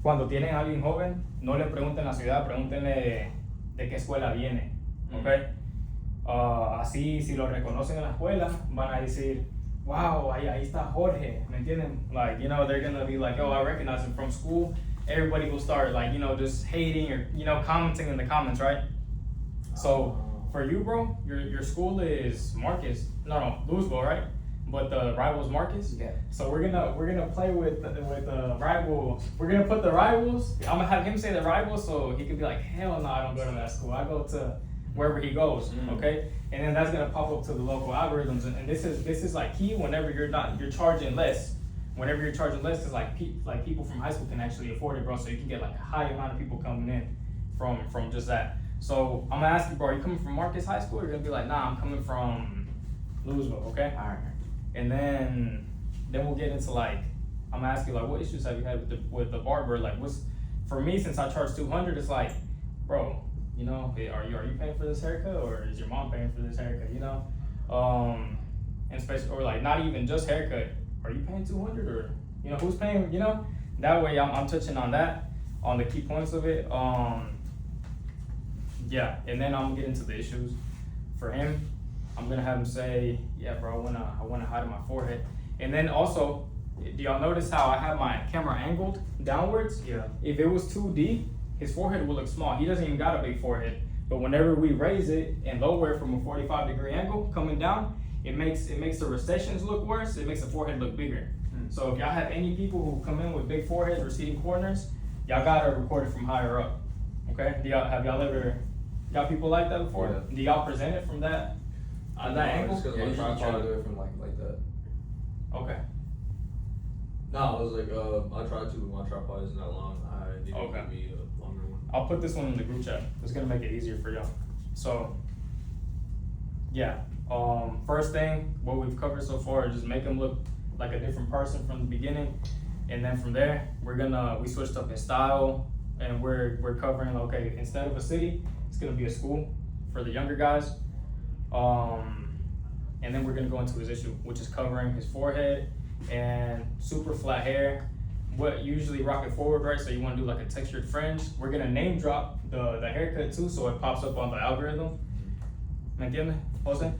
cuando tienen a alguien joven, no le pregunten la ciudad, pregúntenle de qué escuela viene, ¿ok? Así, si lo reconocen en la escuela, van a decir, wow, ahí está Jorge, ¿me entienden? Like, you know, they're gonna be like, oh, I recognize him from school. Everybody will start, like, you know, just hating or, you know, commenting in the comments, right? So, for you, bro, your school is Marcus, no, Louisville, right? But the rival's Marcus. Yeah. So we're gonna play with the rivals. We're gonna put the rivals. I'm gonna have him say the rivals, so he can be like, hell no, I don't go to that school. I go to wherever he goes. Okay. And then that's gonna pop up to the local algorithms. And this is like key whenever you're charging less. Whenever you're charging less, is like people from high school can actually afford it, bro. So you can get like a high amount of people coming in from just that. So I'm gonna ask you, bro, are you coming from Marcus High School? Or you're gonna be like, nah, I'm coming from Louisville. Okay. All right. And then we'll get into like, I'm gonna ask you like, what issues have you had with the barber? Like, for me, since I charge $200, it's like, bro, you know, hey, are you paying for this haircut, or is your mom paying for this haircut? You know, and especially, or like not even just haircut, are you paying $200, or you know, who's paying? You know, that way I'm touching on that, on the key points of it. Yeah, and then I'm gonna get into the issues for him. I'm gonna have him say, yeah, bro, I wanna hide my forehead. And then also, do y'all notice how I have my camera angled downwards? Yeah. If it was 2D, his forehead will look small. He doesn't even got a big forehead. But whenever we raise it and lower it from a 45-degree angle coming down, it makes the recessions look worse. It makes the forehead look bigger. So if y'all have any people who come in with big foreheads, receding corners, y'all gotta record it from higher up. Okay? Have y'all ever got people like that before? Yeah. Do y'all present it from that? I that know, angle? just 'cause Yeah, my you try tripod. to do it from like that. Okay. No, it was like I tried to, but my tripod isn't that long. I need Okay. it to be a longer one. I'll put this one in the group chat. It's gonna make it easier for y'all. So, yeah. First thing, what we've covered so far is just make them look like a different person from the beginning, and then from there, we switched up in style, and we're covering, okay, instead of a city, it's gonna be a school for the younger guys. And then we're gonna go into his issue, which is covering his forehead and super flat hair. What usually rock it forward, right? So you want to do like a textured fringe. We're gonna name drop the haircut too, so it pops up on the algorithm. ¿Me entiendes, Jose?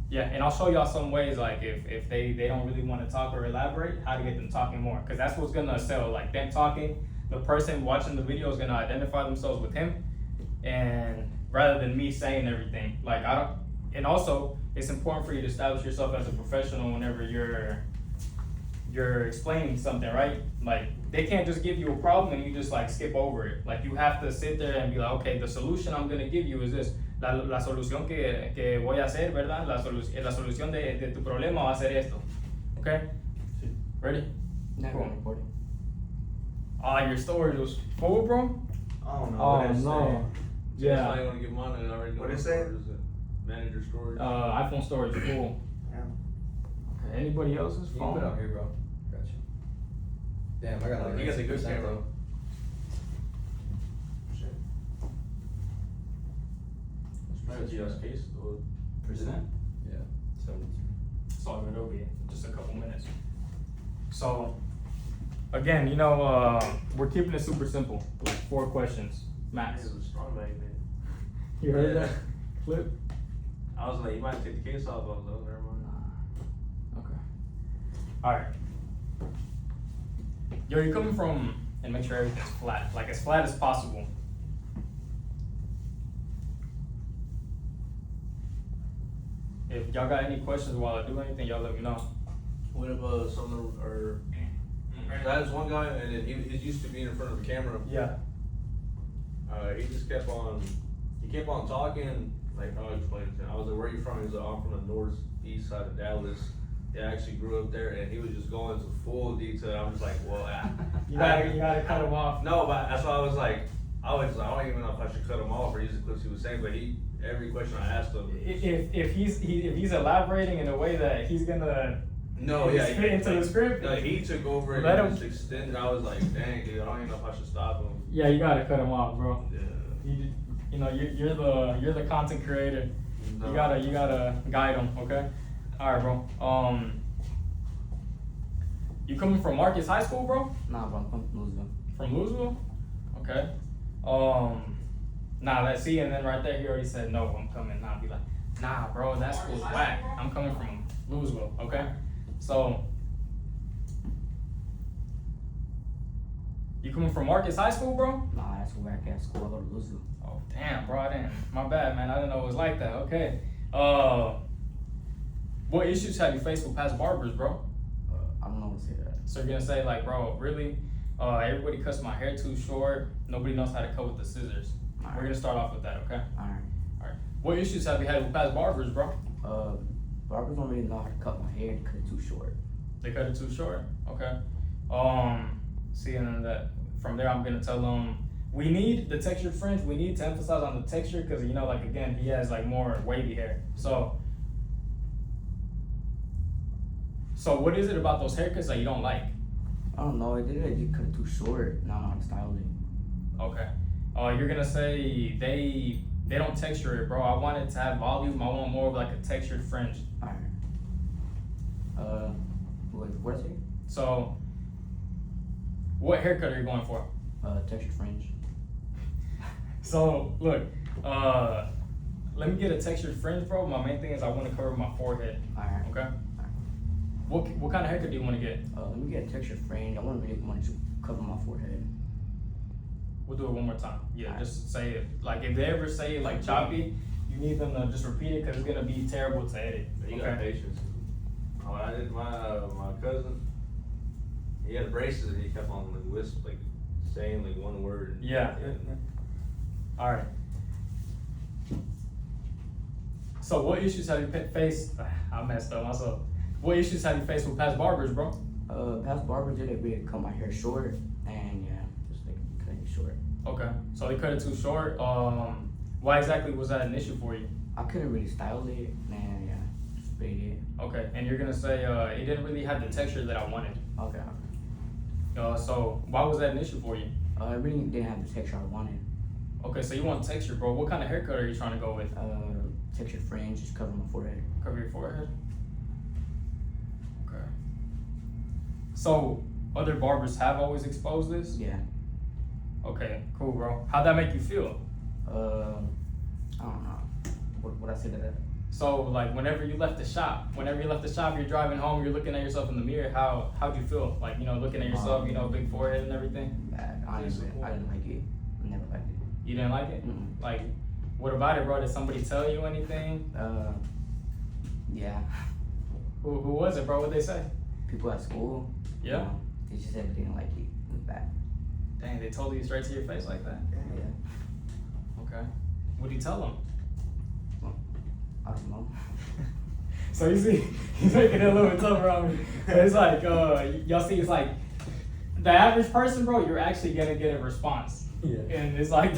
Yeah, and I'll show y'all some ways, like if they don't really want to talk or elaborate, how to get them talking more, because that's what's gonna sell. Like them talking, the person watching the video is gonna identify themselves with him, and rather than me saying everything. Like and also it's important for you to establish yourself as a professional whenever you're explaining something, right? Like they can't just give you a problem and you just like skip over it. Like you have to sit there and be like, okay, the solution I'm gonna give you is this. La solución que voy a hacer, ¿verdad? La solución de tu problema va a ser esto. Okay? Ready? Never recording. Ah, Your storage was full, bro? I don't know. Oh what it's no. saying. Yeah. I want to get mine, and I already know What it my say? storage is it. Manager storage. iPhone storage full. Yeah. Okay, anybody else's You can put it phone? out here, bro. Got you. Damn, I got like You got the good 90% camera. though. Shit. It's GS case. Or Present. Yeah. 72. So it'll be just a couple minutes. So again, you know, we're keeping it super simple. Like 4 questions max. It was strong back then. You heard that? Flip. I was like, you might take the case off. I was like, never mind. Okay. All right. Yo, you're coming from, and make sure everything's flat, like as flat as possible. If y'all got any questions while I do anything, y'all let me know. What if someone or that's one guy, and then he used to be in front of the camera. Yeah. He just kept on talking. Like, how I explain it to him. I was like, where are you from? He was like, I'm from the northeast side of Dallas. Yeah, I actually grew up there, and he was just going into full detail. I'm just like, well, You gotta cut him off. No, but that's why I was like, I don't even know if I should cut him off or use the clips he was saying. But every question I asked him, If he's elaborating in a way that he's gonna fit into the script. No, he took over it Let and him- just extended. I was like, dang, dude, I don't even know if I should stop him. Yeah, you gotta cut him off, bro. Yeah. You know, you're the content creator. No. You gotta guide them, okay? All right, bro. You coming from Marcus High School, bro? Nah, bro, I'm from Louisville. From Louisville? Okay. Nah, let's see, and then right there he already said no, I'm coming. Nah, be like, nah, bro, that school's whack. I'm coming from Louisville, okay? So, you coming from Marcus High School, bro? Nah, that's where I got school. I go to Louisville. Oh, damn, bro, I didn't. My bad, man. I didn't know it was like that. Okay. What issues have you faced with past barbers, bro? I don't know what to say to that. So you're gonna say like, bro, really? Everybody cuts my hair too short. Nobody knows how to cut with the scissors. All We're right. gonna start off with that, okay? All right. All right. What issues have you had with past barbers, bro? Barbers don't really know how to cut my hair. They cut it too short. They cut it too short. Okay. See, and then that from there, I'm gonna tell them we need the textured fringe. We need to emphasize on the texture because you know, like again, he has like more wavy hair. So what is it about those haircuts that you don't like? I don't know. They just cut it too short. Now I know how to style it. Okay. You're gonna say they don't texture it, bro. I want it to have volume. I want more of like a textured fringe. All right. What is it? So, what haircut are you going for? Textured fringe. So look, let me get a textured fringe, bro. My main thing is I want to cover my forehead. All right. Okay. What kind of haircut do you want to get? Let me get a textured fringe. I want to cover my forehead. We'll do it one more time. Yeah, Alright. just say it. Like if they ever say like choppy, you need them to just repeat it because it's gonna be terrible to edit. You got patience. When I did my cousin, he had braces and he kept on like saying like one word. Yeah. All right. So what issues have you faced? I messed up myself. What issues have you faced with past barbers, bro? Past barbers didn't really cut my hair short, and yeah, just like cutting it short. Okay. So they cut it too short. Why exactly was that an issue for you? I couldn't really style it, and yeah, just fade it. Okay. And you're gonna say it didn't really have the texture that I wanted. Okay. So why was that an issue for you? It really didn't have the texture I wanted. Okay. So you want texture, bro. What kind of haircut are you trying to go with? Textured fringe, just cover my forehead. Cover your forehead. Okay. So other barbers have always exposed this? Yeah. Okay, cool, bro. How'd that make you feel? I don't know. What I say to that? So like whenever you left the shop, you're driving home, you're looking at yourself in the mirror, how'd you feel? Like, you know, looking at yourself, you know, big forehead and everything? Bad. Honestly, I didn't like it. I never liked it. You didn't like it? Mm-mm. Like, what about it, bro? Did somebody tell you anything? Yeah. Who was it, bro? What'd they say? People at school. Yeah? You know, they just said they didn't like it. It was bad. Dang, they told you straight to your face like that? Yeah. Okay. What'd you tell them? Well, I don't know. So you see, he's making it a little bit tougher on me. But it's like, y'all see, it's like, the average person, bro, you're actually gonna get a response. Yeah. And it's like,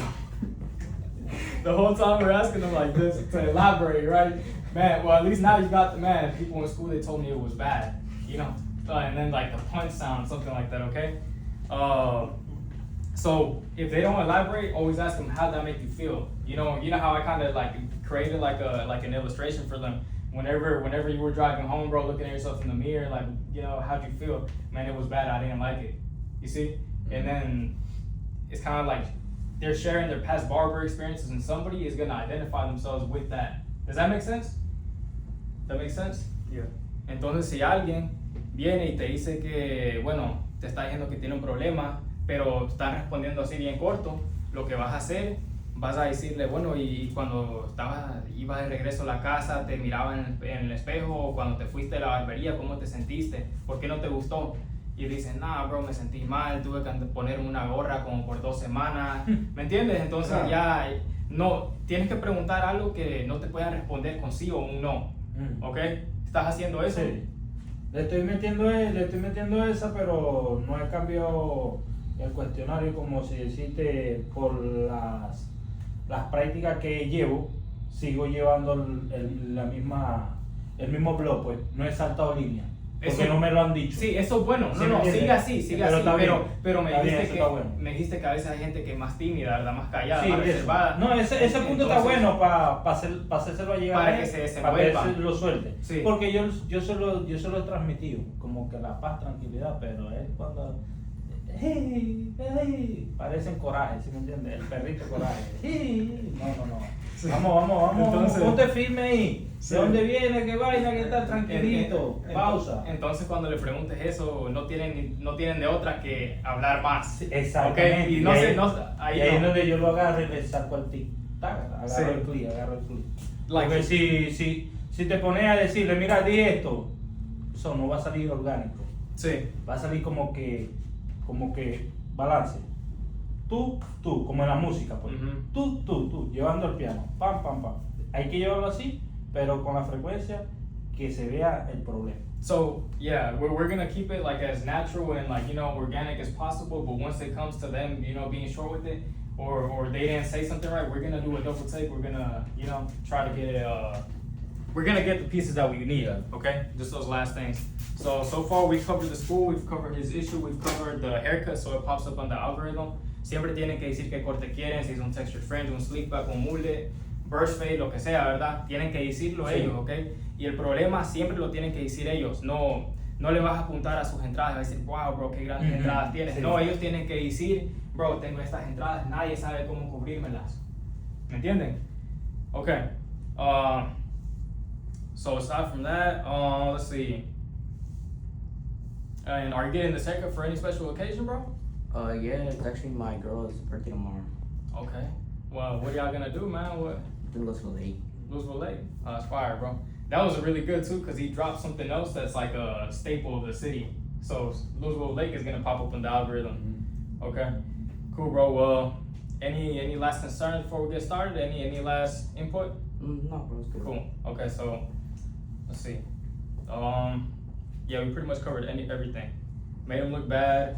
the whole time we're asking them like this to elaborate, right? Man, well, at least now you got the man. People in school, they told me it was bad, you know? And then like the punch sound, something like that, okay? So if they don't elaborate, always ask them, how'd that make you feel? You know how I kind of like created like an illustration for them. Whenever you were driving home, bro, looking at yourself in the mirror, like, you know, how'd you feel? Man, it was bad. I didn't like it. You see? And then it's kind of like they're sharing their past barber experiences, and somebody is gonna identify themselves with that. Does that make sense? That makes sense? Yeah. Entonces, si alguien viene y te dice que, bueno, te está diciendo que tiene un problema, pero está respondiendo así bien corto, lo que vas a hacer, vas a decirle, bueno, y cuando ibas de regreso a la casa, te miraba en el espejo, o cuando te fuiste a la barbería, ¿cómo te sentiste? ¿Por qué no te gustó? Y dicen, nah, bro, me sentí mal, tuve que ponerme una gorra como por 2 semanas, ¿me entiendes? Entonces ya, no, tienes que preguntar algo que no te puedan responder con sí o un no, ¿ok? ¿Estás haciendo eso? Sí. Le estoy metiendo esa, pero no he cambiado el cuestionario, como si deciste, por las prácticas que llevo, sigo llevando el mismo blog, pues, no he saltado línea. porque Eso- no me lo han dicho. Sí, eso es bueno. ¿Sí No, me no, entiendes? siga así, siga Pero así. está bien. Pero Está bien, eso está bueno. me dijiste que a veces hay gente que es más tímida, ¿verdad? Más callada, Sí, más eso. reservada. No, ese punto está Entonces, bueno para hacérselo a llegar para a él, que se para que desenvuelva. él lo suelte. Sí. Porque yo se lo he transmitido, como que la paz, tranquilidad, pero él cuando hey, hey, parecen coraje, ¿sí me entiendes? El perrito coraje. Hey, no. Sí. Vamos, Entonces- ponte firme ahí. Sí. ¿De dónde viene? ¿Qué vaina? Que está tranquilito. Pausa. Entonces cuando le preguntes eso, no tienen de otra que hablar más. Exactamente. Ok, y no sé, ahí y ahí es no. donde yo lo agarro y le saco el tic. Agarro Sí. el clic. Like- Porque si te pones a decirle, mira, di esto, eso no va a salir orgánico. Sí. Va a salir como que balance. Tú, como en la música, pues. Ujú. Tú, llevando el piano. Pam, pam, pam. Hay que llevarlo así, pero con la frecuencia que se vea el problema. So yeah, we're gonna keep it like as natural and like, you know, organic as possible. But once it comes to them, you know, being short with it, or they didn't say something right, we're gonna do a double take. We're gonna, you know, try to get it. We're gonna get the pieces that we need. Okay, just those last things. So far we've covered the school, we've covered his issue, we've covered the haircut, so it pops up on the algorithm. Siempre tienen que decir qué corte quieren, si es un texture fringe, un sleek back, un mullet, burst fade, lo que sea, ¿verdad? Tienen que decirlo Sí. ellos, ¿ok? Y el problema siempre lo tienen que decir ellos. No le vas a apuntar a sus entradas y vas a decir, wow, bro, qué grandes Ujú, entradas tienes. sí. No, ellos tienen que decir, bro, tengo estas entradas, nadie sabe cómo cubrírmelas. ¿Me entienden? Okay. So aside from that, let's see. And are you getting this haircut for any special occasion, bro? Yeah, it's actually my girl's birthday tomorrow. Okay. Well, what are y'all gonna do, man? What? I think it's late. Louisville Lake. Oh, that's fire, bro. That was really good too, cause he dropped something else that's like a staple of the city. So Louisville Lake is gonna pop up in the algorithm. Okay. Cool, bro. Well, any last concerns before we get started? Any last input? No, bro, it's good. Cool. Okay, so let's see. Yeah, we pretty much covered everything. Made him look bad.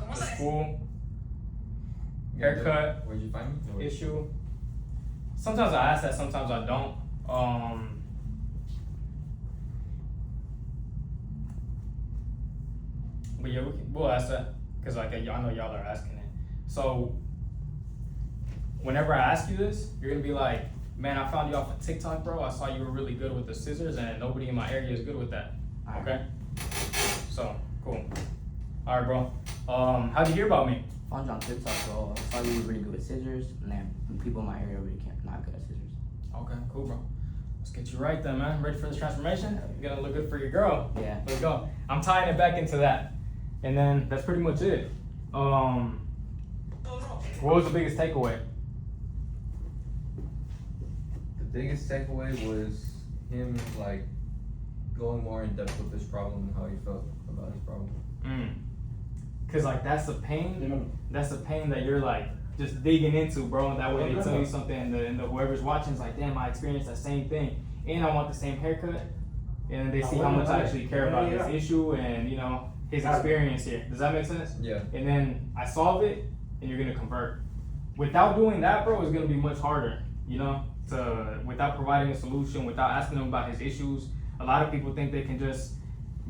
The school haircut Where'd you find me? issue. Sometimes I ask that, sometimes I don't. But yeah, we'll ask that because like I know y'all are asking it. So whenever I ask you this, you're gonna be like, man, I found you off of TikTok, bro. I saw you were really good with the scissors, and nobody in my area is good with that. Alright. Okay. So cool. All right, bro. How'd you hear about me? Found you on TikTok, bro. I saw you were really good with scissors, and then people in my area really not good at scissors. Okay, cool, bro. Let's get you right then, man. Ready for this transformation? You're gonna look good for your girl. Yeah. Let's go. I'm tying it back into that. And then that's pretty much it. What was the biggest takeaway? The biggest takeaway was him like going more in depth with his problem and how he felt about his problem. Cause like that's the pain. Dímelo. That's the pain that you're like just digging into, bro. And that way they tell you something, and the whoever's watching is like, damn, I experienced that same thing, and I want the same haircut. And then they see how much I actually care about his issue and you know his experience here. Does that make sense? Yeah. And then I solve it, and you're gonna convert. Without doing that, bro, it's gonna be much harder. You know, without providing a solution, without asking them about his issues. A lot of people think they can just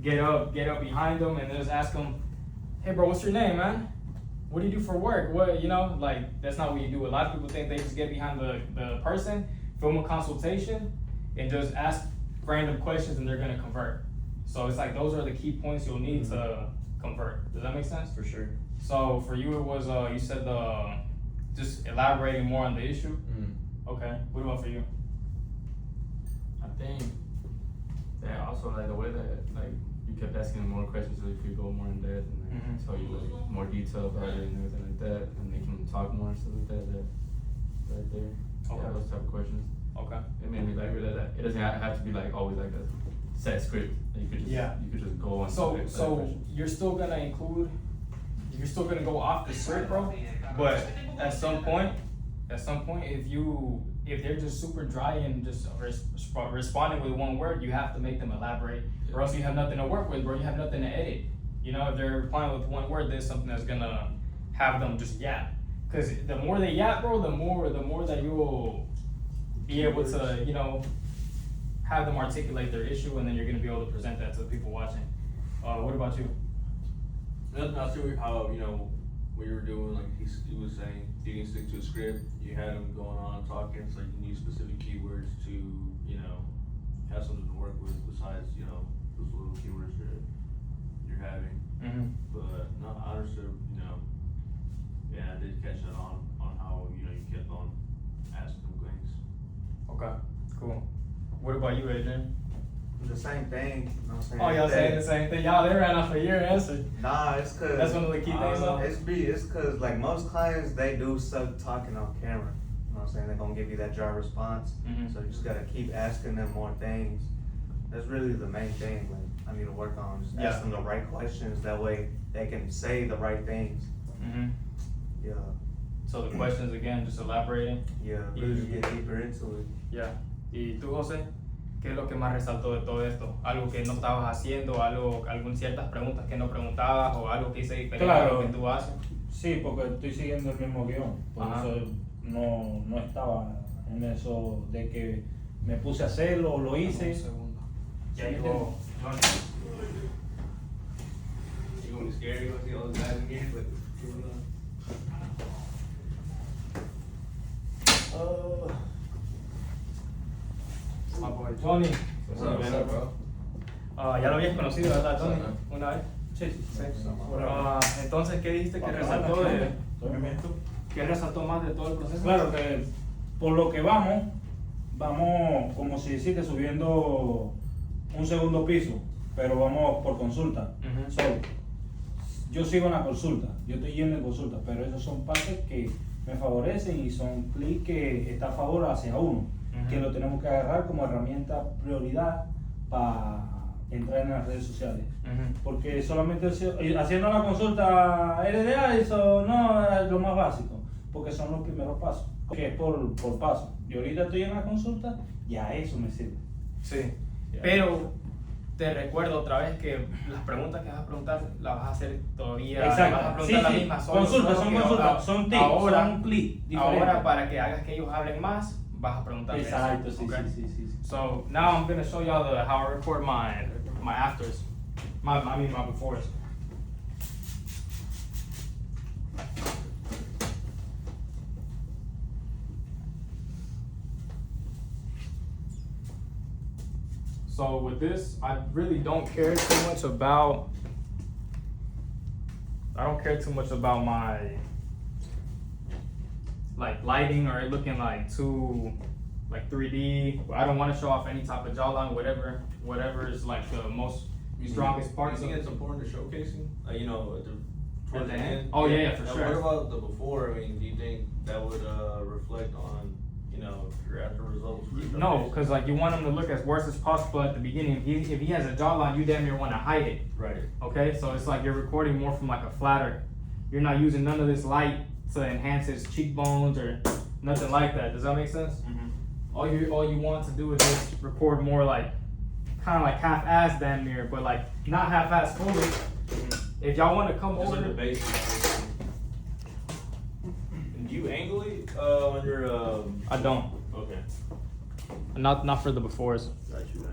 get up behind them, and just ask them, "Hey, bro, what's your name, man? What do you do for work? What, you know, like that's not what you do." A lot of people think they just get behind the person, film a consultation, and just ask random questions, and they're gonna convert. So it's like those are the key points you'll need to convert. Does that make sense? For sure. So for you, it was you said just elaborating more on the issue. Okay. What about for you? I think that also like the way that like you kept asking more questions so you could go more in depth and like, Mhm. tell you like more detail about it and everything like that, and they can talk more and stuff like that. That right there. Okay. Yeah, those type of questions. Okay. It made me like realize that it doesn't have to be like always like a set script. You could just Yeah. you could just go on. So to it, so questions. you're still gonna you're still gonna go off the script, bro. But at some point, if they're just super dry and just responding with one word, you have to make them elaborate, or else you have nothing to work with, bro. You have nothing to edit. You know, if they're replying with one word, there's something that's gonna have them just yap. Cause the more they yap, bro, the more that you'll be able to, you know, have them articulate their issue, and then you're gonna be able to present that to the people watching. What about you? Nothing. I see how, you know, what you were doing, like he was saying, you can stick to a script. You had him going on talking, so you can use specific keywords to, you know, have something to work with besides, you know, those little keywords that you're having. Mm-hmm. But no, I understood, you know, yeah, I did catch that on how, you know, you kept on asking them things. Okay, cool. What about you, Adrian? The same thing, you know what I'm saying? Oh, y'all saying the same thing. Y'all, they ran off of your answer. Nah, it's cause That's one of the key things, though? it's cause like most clients, they do suck talking on camera. You know what I'm saying? They're gonna give you that dry response. Mhm. So you just gotta keep asking them more things. That's really the main thing, like, I need to work on, just Yeah. ask them the right questions, that way they can say the right things. Mm-hmm. Yeah, So the questions again, just elaborating. yeah, really just get deeper into it. Yeah. ¿Y tú, José? ¿Qué es lo que más resaltó de todo esto? ¿Algo que no estabas haciendo? ¿Algunas ciertas preguntas que no preguntabas? ¿O algo que hice diferente a lo que tú haces? Sí, porque estoy siguiendo el mismo guión. Por Ajá. eso no estaba en eso de que me puse a hacerlo o lo hice. Un segundo. Ya Sí, llegó Johnny. You gonna be scared? You gonna see all those guys again? But, My boy Johnny. What's up, man? bro? Ya lo habías conocido, ¿verdad, Johnny? Sí, Una vez. Sí, sí, sí. Entonces, ¿qué dijiste que resaltó ¿Qué resaltó más de todo el proceso? Claro que por lo que vamos como si deciste subiendo un segundo piso, pero vamos por consulta. Ujú. So, yo sigo en la consulta, yo estoy yendo en consulta, pero esos son partes que me favorecen y son clics que está a favor hacia uno, Ujú. que lo tenemos que agarrar como herramienta prioridad para entrar en las redes sociales. Ujú. Porque solamente haciendo la consulta RDA, eso no es lo más básico, porque son los primeros pasos, que es por paso. Yo ahorita estoy en la consulta, ya eso me sirve. Sí. Ya. Pero te recuerdo otra vez que las preguntas que vas a preguntar las vas a hacer todavía. Exacto. Vas a preguntar las mismas. Solo Consultas, son que consultas, son tips, ahora, son clics diferentes. ahora para que hagas que ellos hablen más, vas a preguntar eso. Exacto, sí, Okay? sí. So now I'm gonna show y'all how I record my afters, my befores. So with this, I really don't care too much about. I don't care too much about my like lighting or it looking like too like 3D. I don't want to show off any type of jawline, whatever is like the most strongest parts You of think it. it's important to showcasing? You know, At towards the the end? end. Oh, yeah, for Now, sure. What about the before? I mean, do you think that would reflect on, you know, your after results? for No, showcasing? because like you want him to look as worse as possible at the beginning. If he has a jawline, you damn near want to hide it. Right. Okay, so it's like you're recording more from like a flatter. You're not using none of this light to enhance his cheekbones or nothing like that. Does that make sense? All you want to do is just record more like kind of like half-ass damn near, but like not half-ass fully. If y'all want to come Just over, like the basics. And do you angle it on your I don't. Okay. Not for the befores. Got you.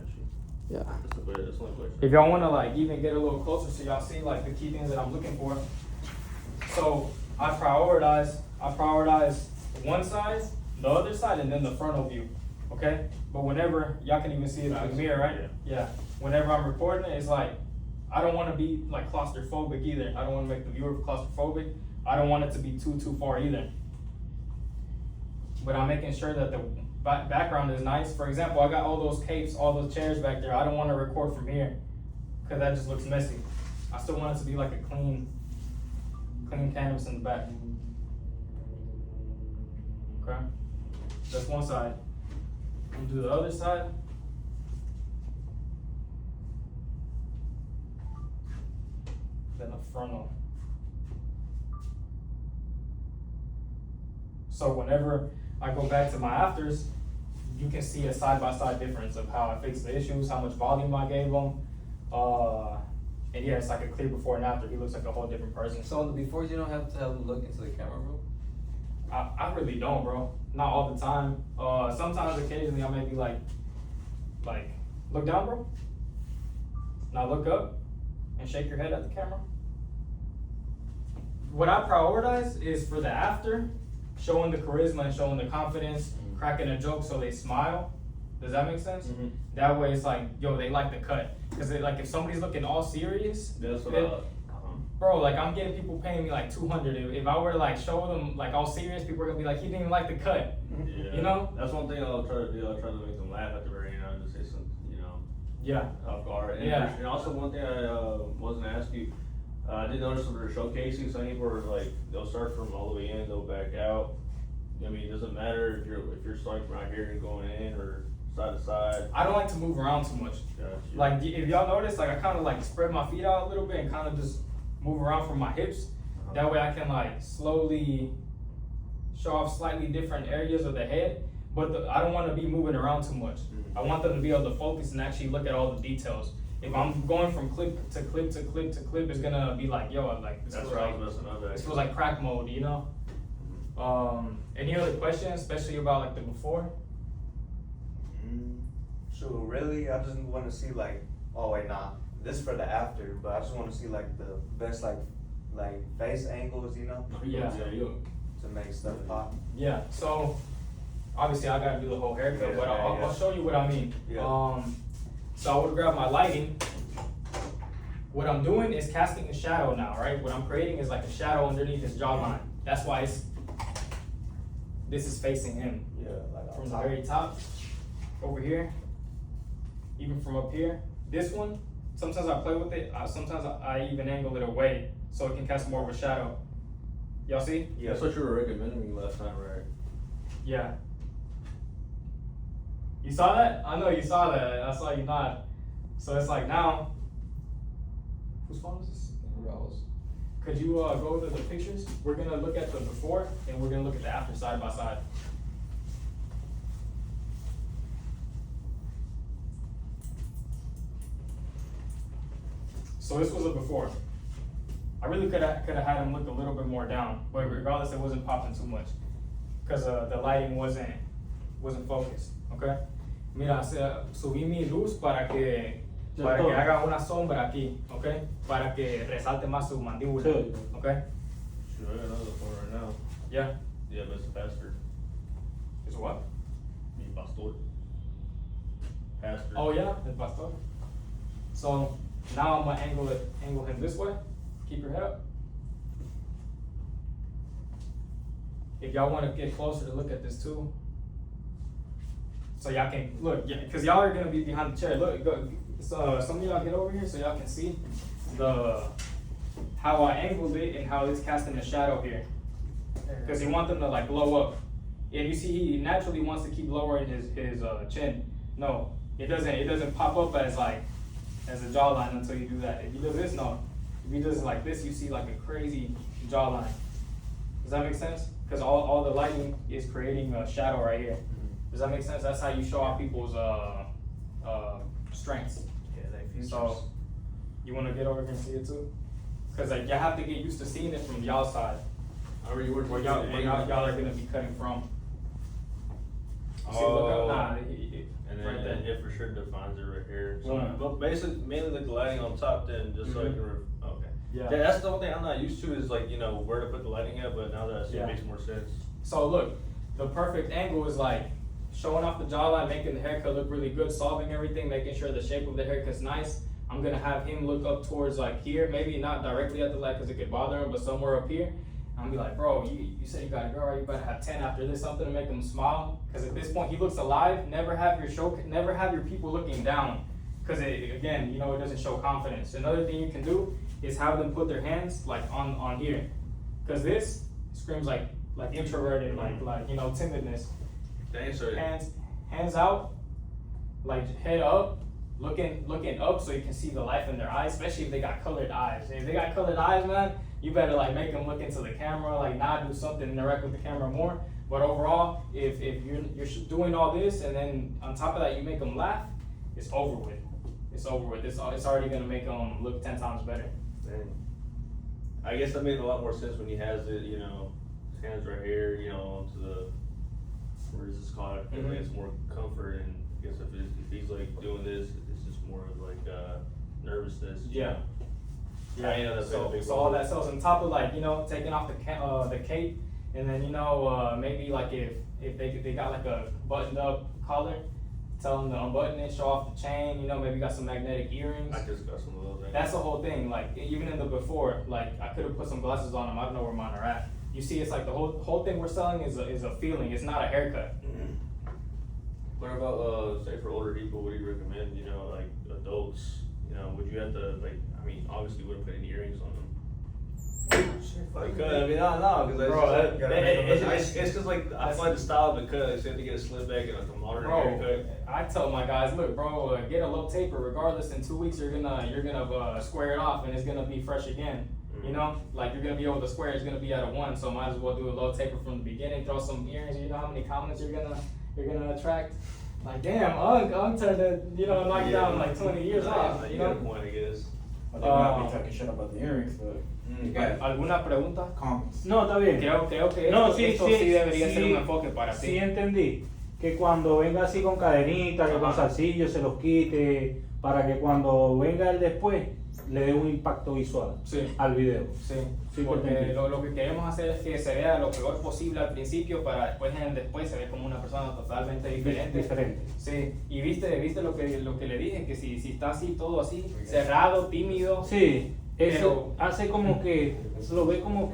Yeah. That's one question. If y'all want to like even get a little closer so y'all see like the key things that I'm looking for. So I prioritize one side, the other side, and then the frontal view. Okay? But whenever y'all can even see it in the mirror, right? Yeah. Whenever I'm recording it, it's like I don't want to be like claustrophobic either. I don't want to make the viewer claustrophobic. I don't want it to be too far either. But I'm making sure that the background is nice. For example, I got all those capes, all those chairs back there. I don't want to record from here because that just looks messy. I still want it to be like a clean canvas in the back. Okay, that's one side. We'll do the other side. Then the frontal. So whenever I go back to my afters, you can see a side-by-side difference of how I fixed the issues, how much volume I gave them. And yeah, it's like a clear before and after. He looks like a whole different person. So in the befores, you don't have to have them look into the camera, bro? I really don't, bro. Not all the time. Sometimes, occasionally, I may be like, look down, bro. Now look up. and shake your head at the camera. What I prioritize is for the after, showing the charisma and showing the confidence, cracking a joke so they smile. Does that make sense? Mhm. That way it's like, yo, they like the cut. Cause like if somebody's looking all serious, That's what then- bro, like I'm getting people paying me like 200. If I were to like show them like all serious, people are gonna be like, he didn't even like the cut. Yeah. You know? That's one thing I'll try to do. I'll try to make them laugh at the very end. I'll just say something, Yeah. off guard. And, Yeah. and also one thing I wasn't gonna ask you, I did notice when they're showcasing, some people are like, they'll start from all the way in, they'll back out. I mean, it doesn't matter if you're starting from right here and going in or side to side. I don't like to move around too much. Gotcha. Like if y'all notice, like I kind of like spread my feet out a little bit and kind of just move around from my hips. That way I can like slowly show off slightly different areas of the head, but I don't want to be moving around too much. I want them to be able to focus and actually look at all the details. If I'm going from clip to clip to clip to clip, it's gonna be like, yo, like this That's feels where I like, was messing up at. this feels like crack mode, you know? Any other questions, especially about like the before? So really, I just want to see like, oh wait, nah, this is for the after, but I just want to see like the best like face angles, you know, Yeah. to make stuff pop. Yeah, so obviously I gotta do the whole haircut, but I'll show you what I mean. Yeah. So I would grab my lighting. What I'm doing is casting a shadow now, right? What I'm creating is like a shadow underneath his jawline. That's why this is facing him. Yeah, like From the very top, over here, even from up here. This one, sometimes I play with it, sometimes I even angle it away so it can cast more of a shadow. Y'all see? Yeah, that's what you were recommending me last time, right? Yeah. You saw that? I know you saw that. I saw you nod. So it's like now. Whose phone is this? Raul's. Could you go to the pictures? We're gonna look at the before and we're gonna look at the after side by side. So this was a before. I really could have had him look a little bit more down, but regardless, it wasn't popping too much because the lighting wasn't focused. Okay. Mira, subí mi luz para que haga una sombra aquí, okay? Para que resalte más su mandíbula, Sí. okay? Sure, I got another phone right now. Yeah. Yeah, but it's faster. It's what? Mi pastor. Pastor. Oh yeah, el pastor. So now I'm gonna angle him this way. Keep your head up. If y'all want to get closer to look at this too, so y'all can look, yeah, because y'all are gonna be behind the chair. Look, go, so some of y'all get over here so y'all can see how I angled it and how it's casting a shadow here. Because you want them to like blow up, and you see he naturally wants to keep lowering his chin. No, it doesn't pop up as a jawline until you do that. If you do this, no. If he does it like this, you see like a crazy jawline. Does that make sense? Because all the lighting is creating a shadow right here. Does that make sense? That's how you show off people's strengths. Yeah, they features. So you want to get over here and see it too? Because like y'all have to get used to seeing it from y'all side, However you work where y'all are gonna be cutting from. You see, Oh. look up, And then right there. it for sure defines it right here. So, Yeah. but basically, mainly like the lighting on top, then just so I can. Okay. Yeah. Yeah, that's the one thing I'm not used to is like where to put the lighting at. But now that I see, Yeah. it makes more sense. So look, the perfect angle is like showing off the jawline, making the haircut look really good, solving everything, making sure the shape of the haircut's nice. I'm gonna have him look up towards like here, maybe not directly at the light because it could bother him, but somewhere up here. I'm gonna be like, bro, you said you got a girl, right? You better have 10 after this, something to make him smile. Because at this point he looks alive. Never have your people looking down, because again, it doesn't show confidence. Another thing you can do is have them put their hands like on here, because this screams like introverted, like timidness. Dang, so Hands out, like head up, looking up so you can see the life in their eyes, especially if they got colored eyes. If they got colored eyes, man, you better like make them look into the camera, like not do something, interact with the camera more. But overall, if you're doing all this and then on top of that you make them laugh, it's over with. It's over with. It's already gonna make them look 10 times better. dang. I guess that made a lot more sense when he has it. His hands right here. Onto the where is this called? It Mhm. makes more comfort, and I guess if he's like doing this, it's just more of like nervousness. Yeah. Yeah, I know that's So, a big so one. all that sells on top of like, you know, taking off the cape, and then, you know, maybe like if they got like a buttoned up collar, tell them to unbutton it, show off the chain, you know, maybe got some magnetic earrings. I just got some of those. That's the whole thing. Like even in the before, like I could have put some glasses on them. I don't know where mine are at. You see, it's like the whole thing we're selling is a feeling. It's not a haircut. What about, say for older people, what do you recommend, you know, like adults, you know, would you have to, like, I mean, obviously you wouldn't put any earrings on them. Like, I mean, no, cause Bro, it's cause like, I feel like the style of the cut, it's have to get a slip back and like a modern Bro, haircut. I tell my guys, look, bro, get a low taper. Regardless, in 2 weeks you're gonna square it off and it's gonna be fresh again. You know, like you're gonna be able to square. It's gonna be at a 1, so might as well do a low taper from the beginning. Throw some earrings. You know how many comments you're gonna attract. Like damn, Unk turned to, you know, knock down like 20 years off. You You got a know. point, I guess. I think I'll be talking shit about the earrings, but you got ¿Alguna pregunta? comments. No, está bien. Creo que No, esto sí debería ser un enfoque para ti. Sí entendí que cuando venga así con cadenita, que con zarcillos se los quite, para que cuando venga el después le dé un impacto visual Sí. al video. Sí, Sí, porque entendí. lo que queremos hacer es que se vea lo peor posible al principio para después en el después se ve como una persona totalmente diferente. Diferente. Sí, y viste lo que le dije, que si está así, todo así, cerrado, tímido. Sí, eso Pero- hace como que, lo ve como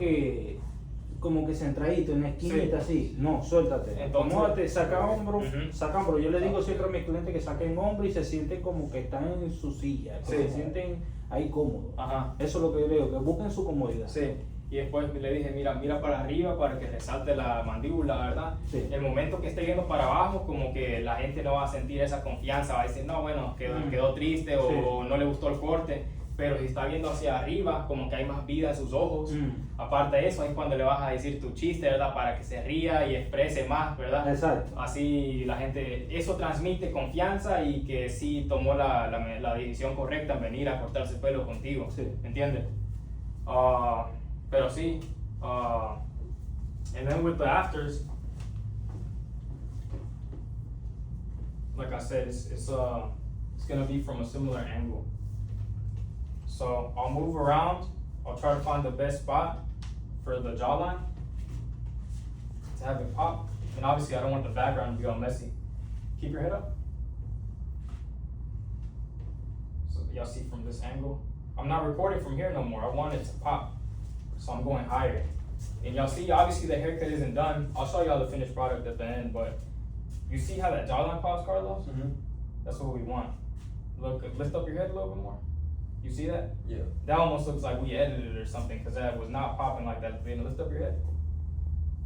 que centradito, en una esquinita así. No, suéltate. Entonces- Acomódate, saca hombro, Ujú. saca hombro. Yo le digo siempre a mis clientes que saquen hombro y se sienten como que están en su silla, que Sí. se sienten ahí cómodos. Ajá. Eso es lo que yo le digo, que busquen su comodidad. Sí, y después le dije, mira para arriba para que resalte la mandíbula, ¿verdad? Sí. El momento que esté viendo para abajo, como que la gente no va a sentir esa confianza, va a decir, no, bueno, quedó triste o, Sí. o no le gustó el corte, pero si está viendo hacia arriba, como que hay más vida en sus ojos. Aparte de eso, es cuando le vas a decir tu chiste, ¿verdad? Para que se ría y exprese más, ¿verdad? Exacto. Así la gente, eso transmite confianza y que sí tomó la decisión correcta en venir a cortarse el pelo contigo, Sí. ¿entiendes? Pero sí, and then with the afters, like I said, it's gonna be from a similar angle. So I'll move around, I'll try to find the best spot for the jawline to have it pop. And obviously I don't want the background to be all messy. Keep your head up. So y'all see from this angle. I'm not recording from here no more. I want it to pop. So I'm going higher. And y'all see, obviously the haircut isn't done. I'll show y'all the finished product at the end, but you see how that jawline pops, Carlos? Mm-hmm. That's what we want. Look, lift up your head a little bit more. You see that? Yeah. That almost looks like we edited it or something, because that was not popping like that. Then lift up your head.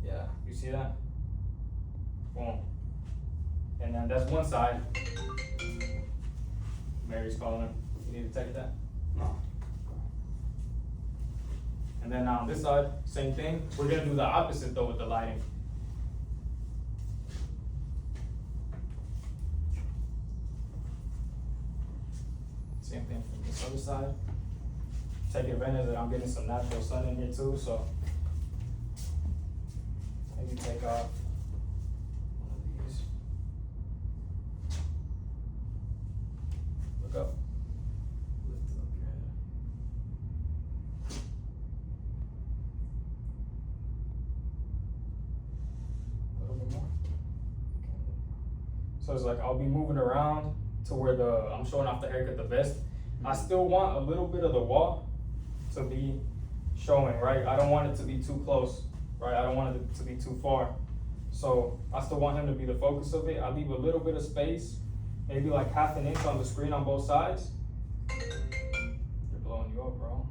Yeah, you see that? Boom. And then that's one side. Mary's calling. You need to take that? No. And then on this side, same thing. We're gonna do the opposite though with the lighting. Same thing from this other side. Take advantage that I'm getting some natural sun in here too, so maybe take off one of these. Look up. Lift up your head. A little bit more. So it's like I'll be moving around to where I'm showing off the haircut the best. I still want a little bit of the wall to be showing, right? I don't want it to be too close, right? I don't want it to be too far. So I still want him to be the focus of it. I leave a little bit of space, maybe like ½ an inch on the screen on both sides. They're blowing you up, bro.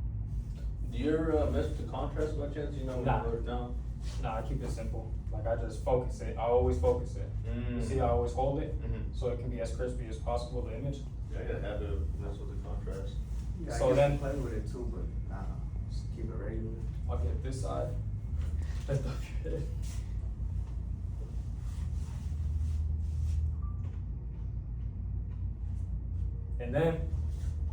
Do you ever mess with the contrast by chance? You know, Nah. No. Nah, I keep it simple. Like I just focus it. I always focus it. You see, I always hold it, so it can be as crispy as possible, the image. Yeah, I gotta have to mess with the contrast. Yeah, So I then- then play with it too, but nah, just keep it regular. I'll get this side. Lift up your head. And then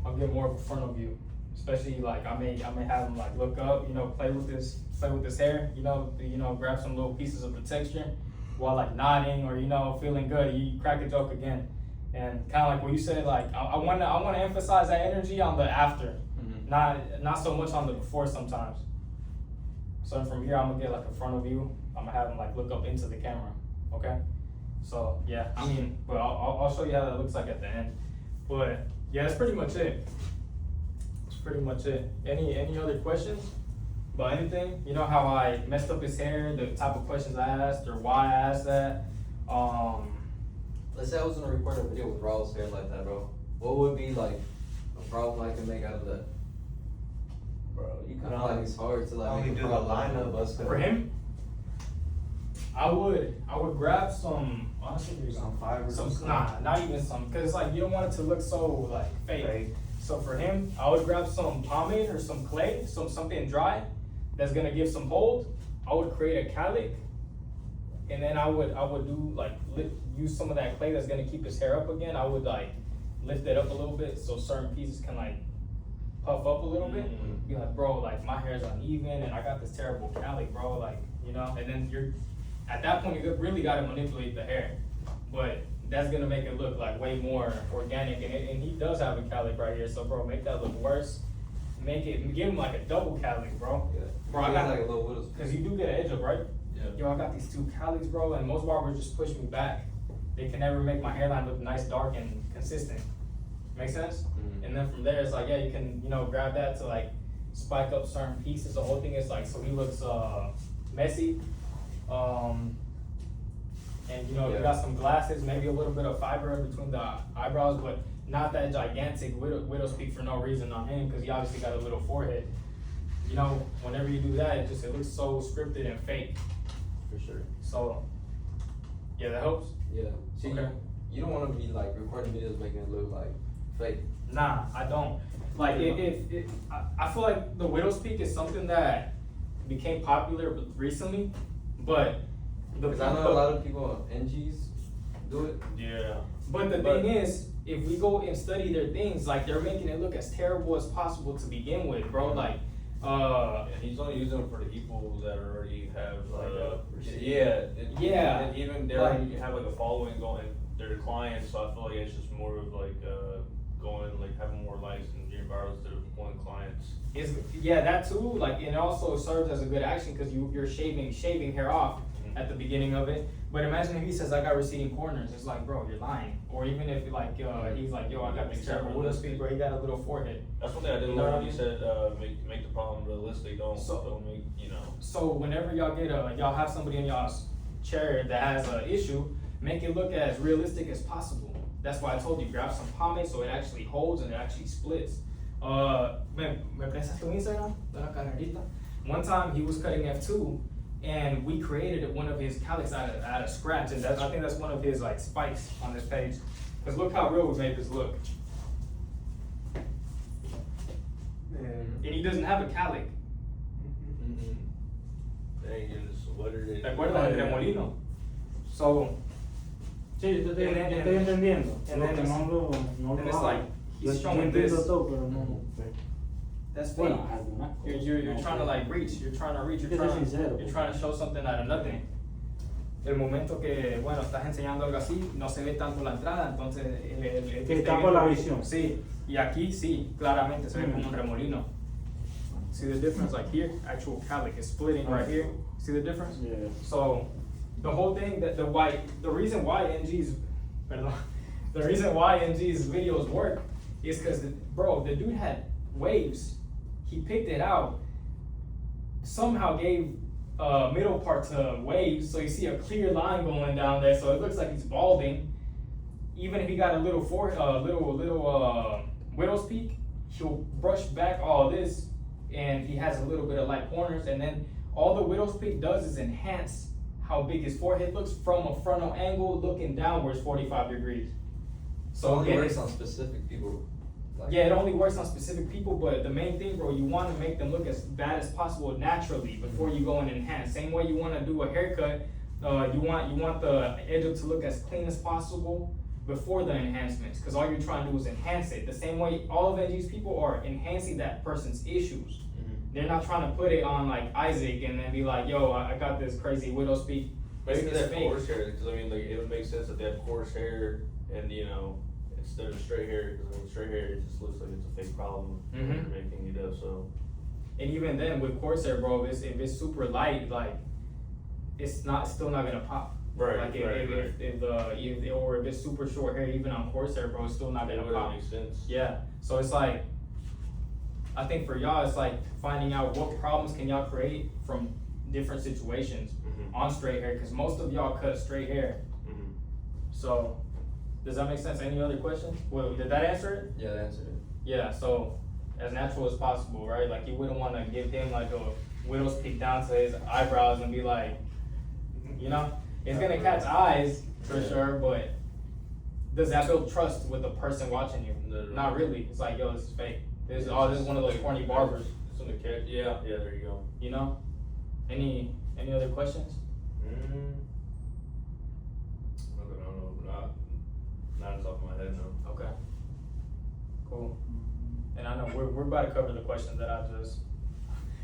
I'll get more of a frontal view. Especially like I may have them like look up, you know, play with this hair, you know, grab some little pieces of the texture while like nodding or feeling good. You crack a joke again, and kind of like what you said, like I want to emphasize that energy on the after. Not so much on the before sometimes. So from here, I'm gonna get like a frontal view. I'm gonna have him like look up into the camera. Okay. So yeah, I mean, but I'll show you how that looks like at the end. But yeah, that's pretty much it. That's pretty much it. Any other questions about anything? You know how I messed up his hair, the type of questions I asked, or why I asked that. Let's say I was gonna record a video with Raw's hair like that, bro. What would be like a problem I can make out of that? Bro, you I could feel like it's hard to like only make a do the problem. lineup us For him, I would grab some. Honestly, some fibers. some not even some, cause it's like you don't want it to look so like fake. Fake. So for him, I would grab some pomade or some clay, something dry that's gonna give some hold. I would create a calic, and then I would do like use some of that clay that's gonna keep his hair up again. I would like lift it up a little bit so certain pieces can like puff up a little bit. Be like, bro, like my hair's uneven and I got this terrible calic, bro, like, you know. And then you're at that point you really gotta manipulate the hair, but that's gonna make it look like way more organic. And he does have a calic right here, so bro, make that look worse. Give him like a double calic, bro. Yeah. Bro, I got like a little widow's peak. cause you do get an edge up, right? Yeah. Yo, I got these 2 calics, bro, and most barbers just push me back. They can never make my hairline look nice, dark, and consistent. Make sense? And then from there, it's like, yeah, you can, you know, grab that to like spike up certain pieces. The whole thing is like, so he looks messy. And you know, you got some glasses, maybe a little bit of fiber in between the eyebrows, but not that gigantic widow's peak for no reason on him, because he obviously got a little forehead. You know, whenever you do that, it looks so scripted and fake. For sure. So, yeah, that helps. Yeah. See, Okay. you don't want to be like recording videos making it look like fake. Nah, I don't. Like, I feel like the widow's peak is something that became popular recently, but Because I know a lot of people on NGs do it. Yeah. But the thing is, if we go and study their things, like they're making it look as terrible as possible to begin with, bro. Like, And he's only using them for the people that already have and even they already have like a following going, they're clients, so I feel like it's just more of like going like having more likes and getting viral instead of one clients. that too. Like, and it also serves as a good action because you're shaving hair off at the beginning of it. But imagine if he says I got receding corners, it's like, bro, you're lying. Or even if like he's like, yo, I got this terrible widow's peak, bro, he got a little forehead. That's one thing I didn't learn when you said make the problem realistic. Don't make, you know. So whenever y'all get y'all have somebody in y'all's chair that has an issue, make it look as realistic as possible. That's why I told you, grab some pomade so it actually holds and it actually splits. Me prestas tu Instagram? One time he was cutting F2 and we created one of his calics out of scratch, and I think that's one of his like spikes on this page. Cause look how real we made this look. And he doesn't have a calic. Dang, you just sweatered it. ¿Te acuerdas del remolino? So, Sí, yo te estoy entendiendo. and Lo then que it's- no and it's hago. like, he's Yo showing this. entiendo todo, pero no. That's fake. Bueno, algunas cosas, You're no, trying to like reach, you're trying to Hay que ser sincero. you're trying to show something out of nothing. El momento que, bueno, estás enseñando algo así, no se ve tanto la entrada, entonces el Que tapa la visión. Sí, y aquí sí, claramente se ve como un remolino. See the difference? Like here, actual calic is splitting right here. See the difference? Yeah. So the whole thing that the reason why NG's videos work is because the dude had waves. He picked it out, somehow gave middle part to waves, so you see a clear line going down there, so it looks like he's balding. Even if he got a little widow's peak, he'll brush back all this, and he has a little bit of light corners, and then all the widow's peak does is enhance how big his forehead looks from a frontal angle looking downwards 45 degrees. So it only works on specific people. Like, Yeah, it only works on specific people, but the main thing, bro, you want to make them look as bad as possible naturally before you go and enhance. Same way you want to do a haircut, you want the edge to look as clean as possible before the enhancements, because all you're trying to do is enhance it. The same way all of these people are enhancing that person's issues. They're not trying to put it on like Isaac and then be like, yo, I got this crazy widow's peak. Maybe It's they have fake. coarse hair, because I mean, like, it would make sense that they have coarse hair, and you know, instead of straight hair, because with straight hair, it just looks like it's a fake problem Mhm. and everything you do. So And even then, with Corsair, bro, if it's super light, like it's still not gonna pop. Right, Like if, right, if, right. if it's super short hair, even on Corsair, bro, it's still not that gonna wouldn't pop. make sense. Yeah. So it's like, I think for y'all, it's like finding out what problems can y'all create from different situations Mhm. on straight hair, because most of y'all cut straight hair. Mhm. So, does that make sense? Any other questions? Well, did that answer it? Yeah, that answered it. Yeah, so as natural as possible, right? Like you wouldn't want to give him like a widow's peak down to his eyebrows and be like, you know, it's gonna catch eyes for Yeah. sure, but does that build trust with the person watching you? No, no. Not really. It's like, yo, this is fake. This is one of those corny barbers, It's gonna catch. Yeah, there you go. you know? Any other questions? Nothing, I don't know. Not on top of my head, no. Okay. Cool. And I know we're about to cover the questions that I just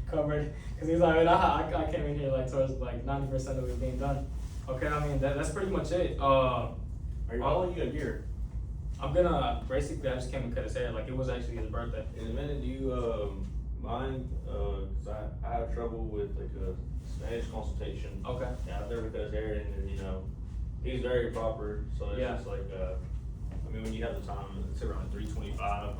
covered, because he's like, man, I came in here like towards like 90% of it being done. Okay, I mean that's pretty much it. How long you got gear? I'm gonna basically I just came and cut his hair. Like it was actually his birthday. In a minute, do you mind? Cause I have trouble with like a Spanish consultation. Okay. Yeah, I've never cut his hair, and you know, he's very proper. So it's Yeah. just like I mean, when you have the time, it's around 3:25.